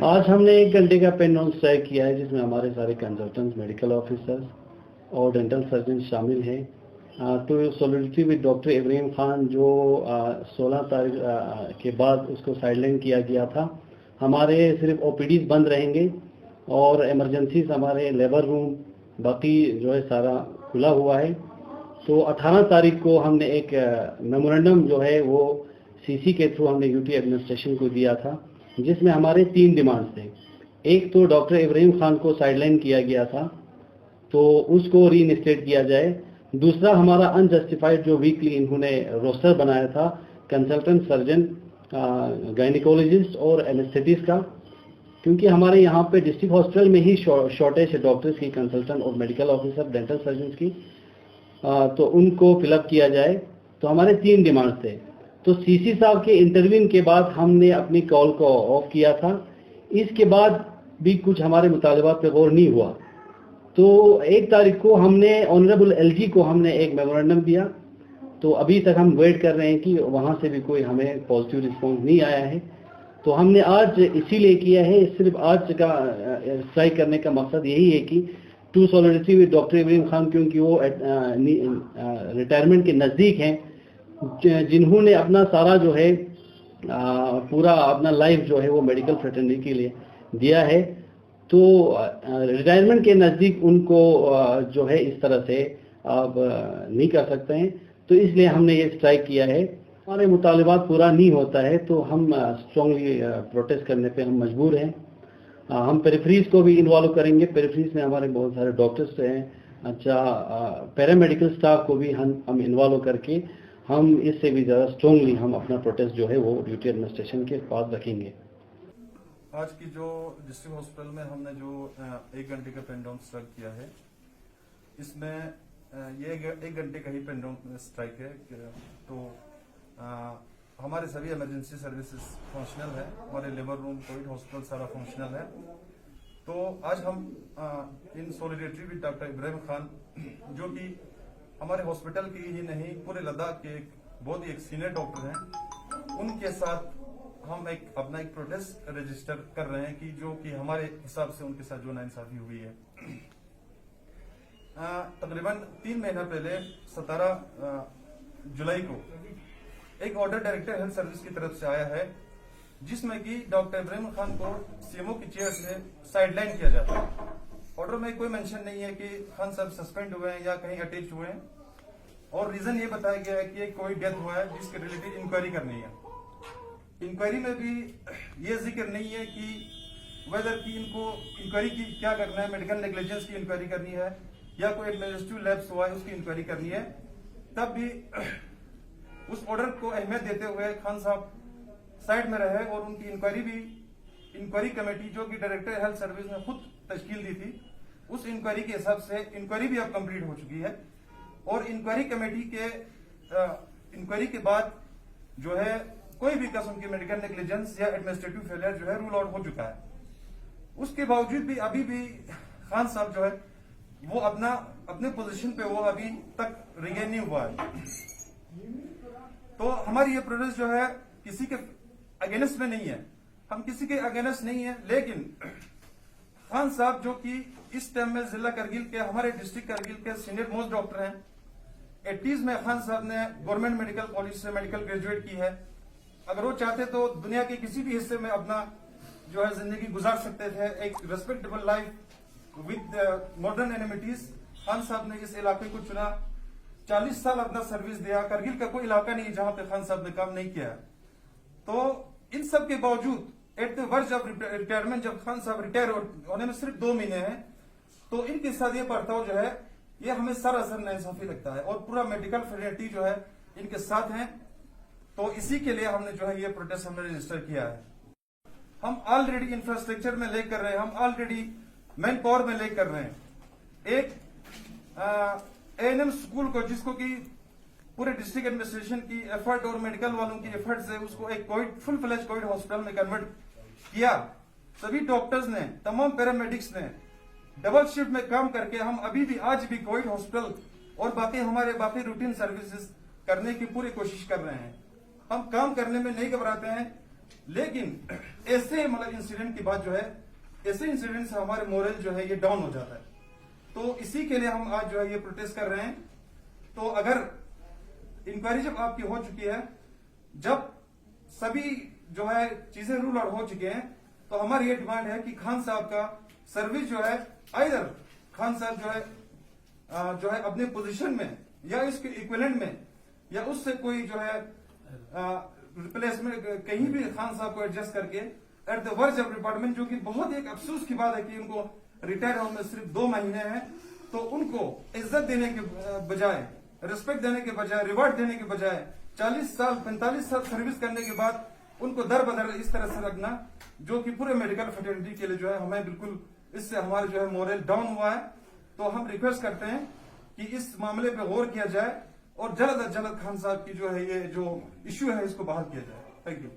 आज हमने 1 घंटे का पेन ऑन स्ट्राइक किया है, जिसमें हमारे सारे कंसल्टेंट्स, मेडिकल ऑफिसर्स और डेंटल सर्जन शामिल हैं। To solidarity with doctor Ibrahim Khan, जो 16 तारीख के बाद उसको साइडलाइन किया गया था। हमारे सिर्फ ओपीडीज बंद रहेंगे और इमरजेंसीज, हमारे लेबर रूम बाकी जो है सारा खुला हुआ है। तो 18 तारीख को हमने एक मेमोरेंडम जो है वो सीसी के थ्रू हमने यूटी एडमिनिस्ट्रेशन को दिया था, जिसमें हमारे 3 डिमांड्स थे। एक तो डॉक्टर इब्राहिम खान को साइडलाइन किया गया था, तो उसको रीइंस्टेट किया जाए। दूसरा, हमारा अनजस्टिफाइड जो वीकली इन्होंने रोस्टर बनाया था कंसल्टेंट सर्जन, गायनिकोलॉजिस्ट और एनेस्थेटिस्ट का, क्योंकि हमारे यहाँ पे डिस्ट्रिक्ट हॉस्पिटल में ही शॉर्टेज है डॉक्टर्स की, कंसल्टेंट और मेडिकल ऑफिसर, डेंटल सर्जन की, तो उनको फिलअप किया जाए। तो हमारे 3 डिमांड्स थे। तो सीसी साहब के इंटरव्यू के बाद हमने अपनी कॉल को ऑफ किया था। इसके बाद भी कुछ हमारे मुतालबात पे गौर नहीं हुआ। तो 1 तारीख को हमने ऑनरेबल एलजी को हमने एक मेमोरेंडम दिया। तो अभी तक हम वेट कर रहे हैं कि वहाँ से भी कोई हमें पॉजिटिव रिस्पॉन्स नहीं आया है। तो हमने आज इसीलिए किया है, सिर्फ आज का स्ट्राइक करने का मकसद यही है कि to solidarity with doctor Ibrahim Khan, क्योंकि वो रिटायरमेंट के नज़दीक हैं, जिन्होंने अपना सारा जो है पूरा अपना लाइफ जो है वो मेडिकल फ्रेटर्निटी के लिए दिया है। तो रिटायरमेंट के नज़दीक उनको जो है इस तरह से अब नहीं कर सकते हैं। तो इसलिए हमने ये स्ट्राइक किया है। हमारे मुतालबात पूरा नहीं होता है तो हम स्ट्रांगली प्रोटेस्ट करने पे हम मजबूर हैं। हम पेरिफेरीज को भी इन्वॉल्व करेंगे। पेरिफेरीज में हमारे बहुत सारे डॉक्टर्स हैं, पैरामेडिकल स्टाफ को भी हम इन्वॉल्व करके हम इससे भी ज़्यादा स्ट्रांगली हम अपना प्रोटेस्ट जो है वो ड्यूटी एडमिनिस्ट्रेशन के पास रखेंगे। आज की जो डिस्ट्रिक्ट हॉस्पिटल में हमने जो 1 घंटे का पेन डाउन स्ट्राइक किया है, इसमें ये 1 घंटे का ही पेन डाउन स्ट्राइक है। तो हमारे सभी इमरजेंसी सर्विसेज फंक्शनल है, हमारे लेबर रूम, कोविड हॉस्पिटल सारा फंक्शनल है। तो आज हम in solidarity with doctor Ibrahim Khan, जो कि हमारे हॉस्पिटल की ही नहीं पूरे लद्दाख के एक बहुत ही एक सीनियर डॉक्टर हैं, उनके साथ हम अपना एक प्रोटेस्ट रजिस्टर कर रहे हैं कि जो कि हमारे हिसाब से उनके साथ जो नाइंसाफी हुई है। तकरीबन 3 महीना पहले 17 जुलाई को एक ऑर्डर डायरेक्टर हेल्थ सर्विस की तरफ से आया है, जिसमें कि डॉक्टर इब्राहिम खान को सीएमओ की चेयर से साइडलाइन किया जाता है। ऑर्डर में कोई मेंशन नहीं है कि खान साहब सस्पेंड हुए हैं या कहीं अटैच हुए हैं, और रीजन ये बताया गया है कि कोई डेथ हुआ है जिसके रिलेटेड इंक्वायरी करनी है। इंक्वायरी में भी ये जिक्र नहीं है कि वेदर की इनको इंक्वायरी की क्या करना है, मेडिकल नेग्लिजेंस की इंक्वायरी करनी है या कोई एडमिनिस्ट्रेटिव लैप्स हुआ है उसकी इंक्वायरी करनी है। तब भी उस ऑर्डर को अहमियत देते हुए खान साहब साइड में रहे और उनकी इंक्वायरी कमेटी जो कि डायरेक्टर हेल्थ सर्विस ने खुद तश्कील दी थी, उस इंक्वायरी के हिसाब से इंक्वायरी भी अब कंप्लीट हो चुकी है। और इंक्वायरी कमेटी के इंक्वायरी के बाद जो है कोई भी किस्म की मेडिकल नेग्लिजेंस या एडमिनिस्ट्रेटिव फेलियर जो है रूल आउट हो चुका है। उसके बावजूद भी अभी भी खान साहब जो है वो अपने पोजीशन पे वो अभी तक रिगेन नहीं हुआ है। तो हमारी ये प्रोटेस्ट जो है किसी के अगेंस्ट में नहीं है, हम किसी के अगेंस्ट नहीं है, लेकिन खान साहब जो कि इस टाइम में जिला करगिल के, हमारे डिस्ट्रिक्ट करगिल के सीनियर मोस्ट डॉक्टर हैं। 80s में खान साहब ने गवर्नमेंट मेडिकल कॉलेज से मेडिकल ग्रेजुएट की है। अगर वो चाहते तो दुनिया के किसी भी हिस्से में अपना जो है जिंदगी गुजार सकते थे, एक respectable life with modern amenities. Khan साहब ने इस इलाके को चुना, 40 साल अपना सर्विस दिया। करगिल का कोई इलाका नहीं जहां पे खान साहब ने काम नहीं किया। तो इन सब के बावजूद at the verge of retirement, जब खान साहब रिटायर होने में सिर्फ 2 महीने हैं, तो इनके साथ ये बर्ताव जो है ये हमें सरासर नाइंसाफी लगता है और पूरा मेडिकल फ्रेटर्निटी जो है इनके साथ है। तो इसी के लिए हमने जो है ये प्रोटेस्ट हमने रजिस्टर किया है। हम ऑलरेडी इंफ्रास्ट्रक्चर में लेकर रहे हैं, हम ऑलरेडी मैन पावर में लेकर रहे हैं। एक एएनएम स्कूल को, जिसको कि पूरे डिस्ट्रिक्ट एडमिनिस्ट्रेशन की एफर्ट और मेडिकल वालों की एफर्ट से उसको एक Covid full flash Covid hospital में कन्वर्ट किया। सभी डॉक्टर्स ने, तमाम पैरामेडिक्स ने डबल शिफ्ट में काम करके हम अभी भी आज भी कोविड हॉस्पिटल और बाकी रूटीन सर्विसेज करने की पूरी कोशिश कर रहे हैं। हम काम करने में नहीं घबराते हैं। लेकिन ऐसे मतलब इंसिडेंट की बात जो है, ऐसे इंसिडेंट से हमारे मोरल जो है ये डाउन हो जाता है। तो इसी के लिए हम आज जो है ये प्रोटेस्ट कर रहे हैं। तो अगर इंक्वायरी जब आपकी हो चुकी है, जब सभी जो है चीजें रूल आउट हो चुके हैं, तो हमारी ये डिमांड है कि खान साहब का सर्विस जो है, आइदर खान साहब जो है अपने पोजीशन में या इसके इक्विवेलेंट में या उससे कोई जो है रिप्लेसमेंट कहीं भी खान साहब को एडजस्ट करके at the verge of department, जो कि बहुत एक अफसोस की बात है कि उनको रिटायर होने में सिर्फ 2 महीने हैं, तो उनको इज्जत देने के बजाय, रिस्पेक्ट देने के बजाय, रिवार्ड देने के बजाय 40 साल 45 साल सर्विस करने के बाद उनको दर बदर इस तरह से रखना, जो कि पूरे मेडिकल फैटर्निटी के लिए जो है हमें बिल्कुल इससे हमारे जो है मोरल डाउन हुआ है। तो हम रिक्वेस्ट करते हैं कि इस मामले पे गौर किया जाए और जल्द अज जल्द खान साहब की जो है ये जो इश्यू है इसको बहाल किया जाए। Thank you.